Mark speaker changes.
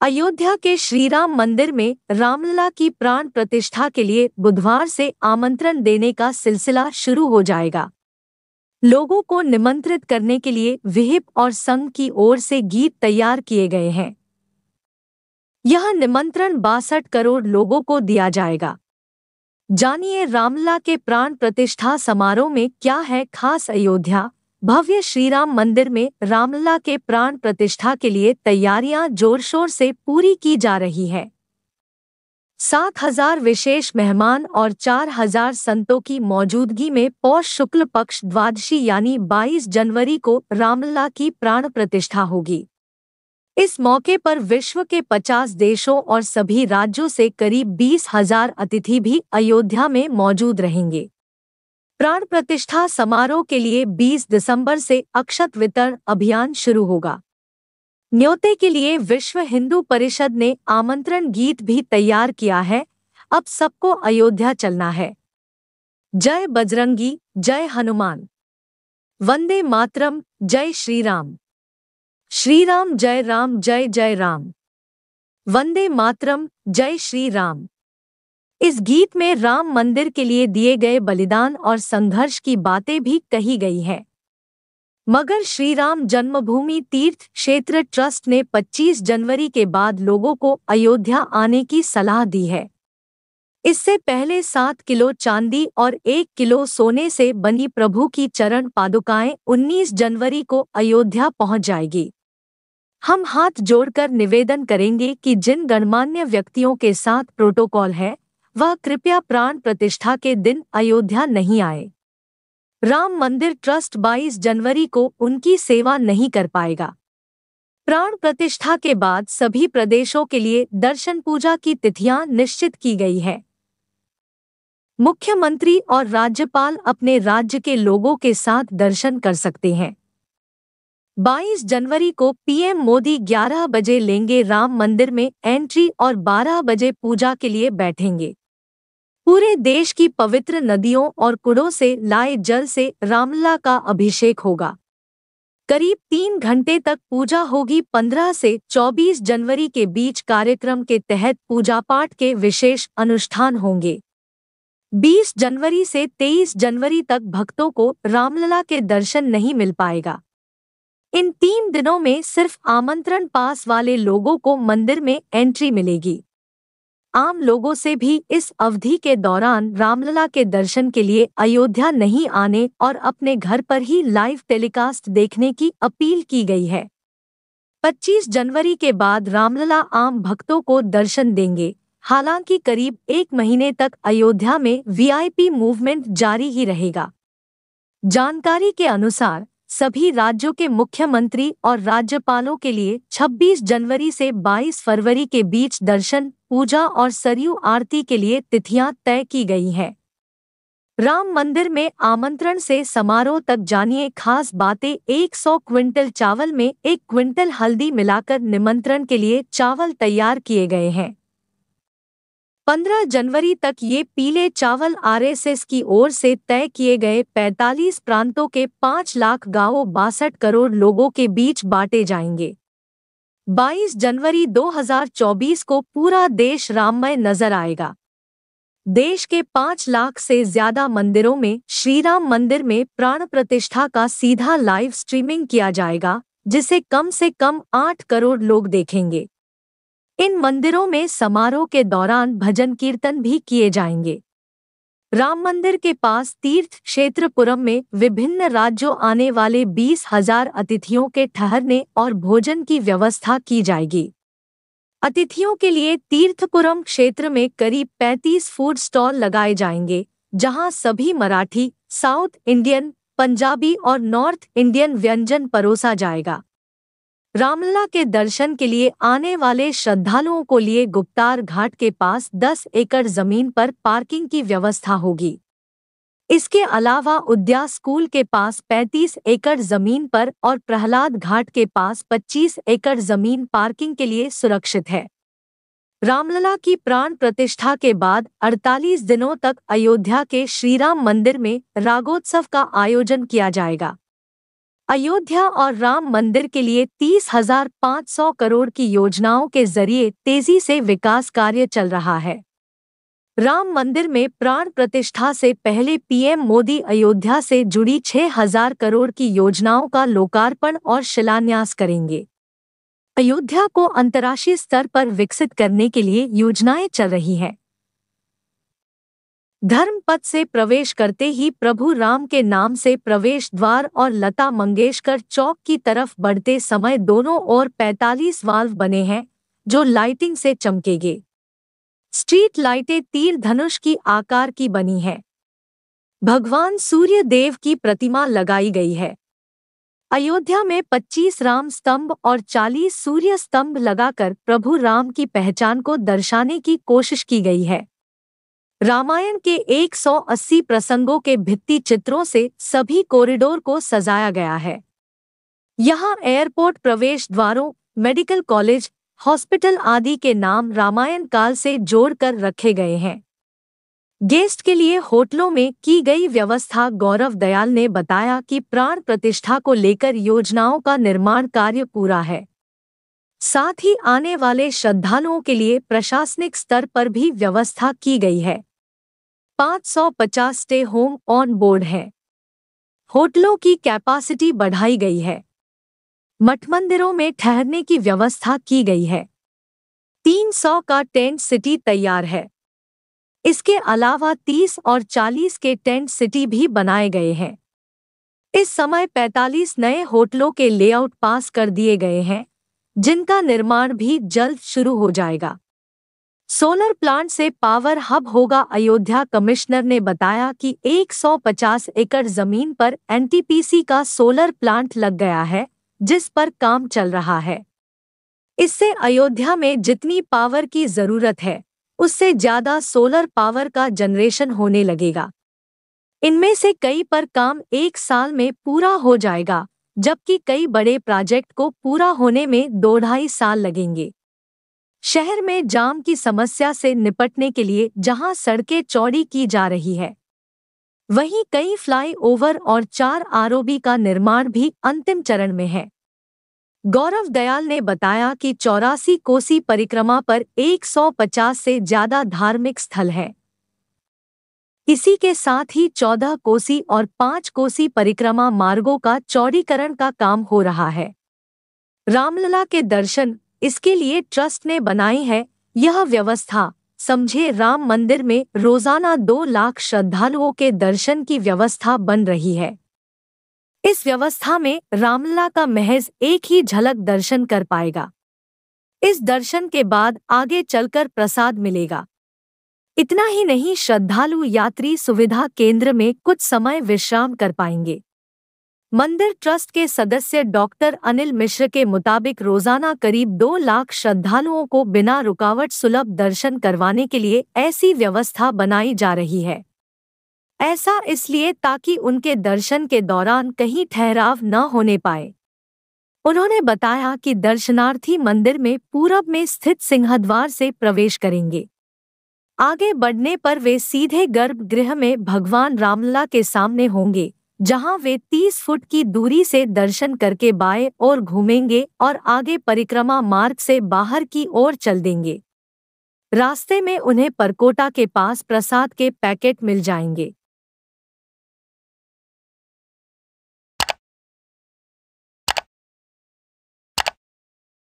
Speaker 1: अयोध्या के श्री राम मंदिर में रामलला की प्राण प्रतिष्ठा के लिए बुधवार से आमंत्रण देने का सिलसिला शुरू हो जाएगा। लोगों को निमंत्रित करने के लिए विहिप और संघ की ओर से गीत तैयार किए गए हैं। यह निमंत्रण 62 करोड़ लोगों को दिया जाएगा। जानिए रामलला के प्राण प्रतिष्ठा समारोह में क्या है खास। अयोध्या भव्य श्रीराम मंदिर में रामलला के प्राण प्रतिष्ठा के लिए तैयारियां जोर शोर से पूरी की जा रही है। 7,000 विशेष मेहमान और 4,000 संतों की मौजूदगी में पौष शुक्ल पक्ष द्वादशी यानी 22 जनवरी को रामलला की प्राण प्रतिष्ठा होगी। इस मौके पर विश्व के 50 देशों और सभी राज्यों से करीब 20,000 अतिथि भी अयोध्या में मौजूद रहेंगे। प्राण प्रतिष्ठा समारोह के लिए 20 दिसंबर से अक्षत वितरण अभियान शुरू होगा। न्योते के लिए विश्व हिंदू परिषद ने आमंत्रण गीत भी तैयार किया है। अब सबको अयोध्या चलना है। जय बजरंगी, जय हनुमान, वंदे मातरम, जय श्री राम, श्री राम जय राम, जय जय राम, वंदे मातरम, जय श्री राम। इस गीत में राम मंदिर के लिए दिए गए बलिदान और संघर्ष की बातें भी कही गई हैं। मगर श्री राम जन्मभूमि तीर्थ क्षेत्र ट्रस्ट ने 25 जनवरी के बाद लोगों को अयोध्या आने की सलाह दी है। इससे पहले 7 किलो चांदी और 1 किलो सोने से बनी प्रभु की चरण पादुकाएं 19 जनवरी को अयोध्या पहुंच जाएगी। हम हाथ जोड़कर निवेदन करेंगे कि जिन गणमान्य व्यक्तियों के साथ प्रोटोकॉल है वह कृपया प्राण प्रतिष्ठा के दिन अयोध्या नहीं आए। राम मंदिर ट्रस्ट 22 जनवरी को उनकी सेवा नहीं कर पाएगा। प्राण प्रतिष्ठा के बाद सभी प्रदेशों के लिए दर्शन पूजा की तिथियां निश्चित की गई है। मुख्यमंत्री और राज्यपाल अपने राज्य के लोगों के साथ दर्शन कर सकते हैं। 22 जनवरी को पीएम मोदी 11 बजे लेंगे राम मंदिर में एंट्री और 12 बजे पूजा के लिए बैठेंगे। पूरे देश की पवित्र नदियों और कुड़ों से लाए जल से रामलला का अभिषेक होगा। करीब 3 घंटे तक पूजा होगी। 15 से 24 जनवरी के बीच कार्यक्रम के तहत पूजा पाठ के विशेष अनुष्ठान होंगे। 20 जनवरी से 23 जनवरी तक भक्तों को रामलला के दर्शन नहीं मिल पाएगा। इन 3 दिनों में सिर्फ आमंत्रण पास वाले लोगों को मंदिर में एंट्री मिलेगी। आम लोगों से भी इस अवधि के दौरान रामलला के दर्शन के लिए अयोध्या नहीं आने और अपने घर पर ही लाइव टेलीकास्ट देखने की अपील की गई है। 25 जनवरी के बाद रामलला आम भक्तों को दर्शन देंगे। हालांकि करीब 1 महीने तक अयोध्या में वीआईपी मूवमेंट जारी ही रहेगा। जानकारी के अनुसार सभी राज्यों के मुख्यमंत्री और राज्यपालों के लिए 26 जनवरी से 22 फरवरी के बीच दर्शन, पूजा और सरयू आरती के लिए तिथियां तय की गई हैं। राम मंदिर में आमंत्रण से समारोह तक जानिए खास बातें। 100 क्विंटल चावल में 1 क्विंटल हल्दी मिलाकर निमंत्रण के लिए चावल तैयार किए गए हैं। 15 जनवरी तक ये पीले चावल आरएसएस की ओर से तय किए गए 45 प्रांतों के 5 लाख गांवों 62 करोड़ लोगों के बीच बांटे जाएंगे। 22 जनवरी 2024 को पूरा देश राममय नजर आएगा। देश के 5 लाख से ज्यादा मंदिरों में श्रीराम मंदिर में प्राण प्रतिष्ठा का सीधा लाइव स्ट्रीमिंग किया जाएगा, जिसे कम से कम 8 करोड़ लोग देखेंगे। इन मंदिरों में समारोह के दौरान भजन कीर्तन भी किए जाएंगे। राम मंदिर के पास तीर्थ क्षेत्र पुरम में विभिन्न राज्यों आने वाले 20,000 अतिथियों के ठहरने और भोजन की व्यवस्था की जाएगी। अतिथियों के लिए तीर्थपुरम क्षेत्र में करीब 35 फूड स्टॉल लगाए जाएंगे, जहां सभी मराठी, साउथ इंडियन, पंजाबी और नॉर्थ इंडियन व्यंजन परोसा जाएगा। रामलला के दर्शन के लिए आने वाले श्रद्धालुओं को लिए गुप्तार घाट के पास 10 एकड़ जमीन पर पार्किंग की व्यवस्था होगी। इसके अलावा उद्या स्कूल के पास 35 एकड़ जमीन पर और प्रहलाद घाट के पास 25 एकड़ जमीन पार्किंग के लिए सुरक्षित है। रामलला की प्राण प्रतिष्ठा के बाद 48 दिनों तक अयोध्या के श्रीराम मंदिर में रागोत्सव का आयोजन किया जाएगा। अयोध्या और राम मंदिर के लिए 30,500 करोड़ की योजनाओं के जरिए तेजी से विकास कार्य चल रहा है। राम मंदिर में प्राण प्रतिष्ठा से पहले पीएम मोदी अयोध्या से जुड़ी 6,000 करोड़ की योजनाओं का लोकार्पण और शिलान्यास करेंगे। अयोध्या को अंतर्राष्ट्रीय स्तर पर विकसित करने के लिए योजनाएं चल रही हैं। धर्मपथ से प्रवेश करते ही प्रभु राम के नाम से प्रवेश द्वार और लता मंगेशकर चौक की तरफ बढ़ते समय दोनों ओर 45 वाल्व बने हैं, जो लाइटिंग से चमकेंगे। स्ट्रीट लाइटें तीर धनुष की आकार की बनी है। भगवान सूर्य देव की प्रतिमा लगाई गई है। अयोध्या में 25 राम स्तंभ और 40 सूर्य स्तंभ लगाकर प्रभु राम की पहचान को दर्शाने की कोशिश की गई है। रामायण के 180 प्रसंगों के भित्ति चित्रों से सभी कॉरिडोर को सजाया गया है। यहाँ एयरपोर्ट प्रवेश द्वारों, मेडिकल कॉलेज, हॉस्पिटल आदि के नाम रामायण काल से जोड़कर रखे गए हैं। गेस्ट के लिए होटलों में की गई व्यवस्था। गौरव दयाल ने बताया कि प्राण प्रतिष्ठा को लेकर योजनाओं का निर्माण कार्य पूरा है। साथ ही आने वाले श्रद्धालुओं के लिए प्रशासनिक स्तर पर भी व्यवस्था की गई है। 550 स्टे होम ऑन बोर्ड हैं। होटलों की कैपेसिटी बढ़ाई गई है। मठ मंदिरों में ठहरने की व्यवस्था की गई है। 300 का टेंट सिटी तैयार है। इसके अलावा 30 और 40 के टेंट सिटी भी बनाए गए हैं। इस समय 45 नए होटलों के लेआउट पास कर दिए गए हैं, जिनका निर्माण भी जल्द शुरू हो जाएगा। सोलर प्लांट से पावर हब होगा। अयोध्या कमिश्नर ने बताया कि 150 एकड़ जमीन पर एनटीपीसी का सोलर प्लांट लग गया है, जिस पर काम चल रहा है। इससे अयोध्या में जितनी पावर की जरूरत है, उससे ज्यादा सोलर पावर का जनरेशन होने लगेगा। इनमें से कई पर काम 1 साल में पूरा हो जाएगा, जबकि कई बड़े प्रोजेक्ट को पूरा होने में 2-2.5 साल लगेंगे। शहर में जाम की समस्या से निपटने के लिए जहां सड़कें चौड़ी की जा रही है, वहीं कई फ्लाईओवर और 4 आरओबी का निर्माण भी अंतिम चरण में है। गौरव दयाल ने बताया कि 84 कोसी परिक्रमा पर 150 से ज्यादा धार्मिक स्थल हैं। इसी के साथ ही 14 कोसी और 5 कोसी परिक्रमा मार्गों का चौड़ीकरण का काम हो रहा है। रामलला के दर्शन, इसके लिए ट्रस्ट ने बनाई है यह व्यवस्था। समझे, राम मंदिर में रोजाना 2 लाख श्रद्धालुओं के दर्शन की व्यवस्था बन रही है। इस व्यवस्था में रामलला का महज एक ही झलक दर्शन कर पाएगा। इस दर्शन के बाद आगे चलकर प्रसाद मिलेगा। इतना ही नहीं, श्रद्धालु यात्री सुविधा केंद्र में कुछ समय विश्राम कर पाएंगे। मंदिर ट्रस्ट के सदस्य डॉक्टर अनिल मिश्र के मुताबिक रोजाना करीब 2 लाख श्रद्धालुओं को बिना रुकावट सुलभ दर्शन करवाने के लिए ऐसी व्यवस्था बनाई जा रही है। ऐसा इसलिए ताकि उनके दर्शन के दौरान कहीं ठहराव न होने पाए। उन्होंने बताया कि दर्शनार्थी मंदिर में पूरब में स्थित सिंहद्वार से प्रवेश करेंगे। आगे बढ़ने पर वे सीधे गर्भगृह में भगवान रामलला के सामने होंगे, जहां वे 30 फुट की दूरी से दर्शन करके बाएं ओर घूमेंगे और आगे परिक्रमा मार्ग से बाहर की ओर चल देंगे। रास्ते में उन्हें परकोटा के पास प्रसाद के पैकेट मिल जाएंगे।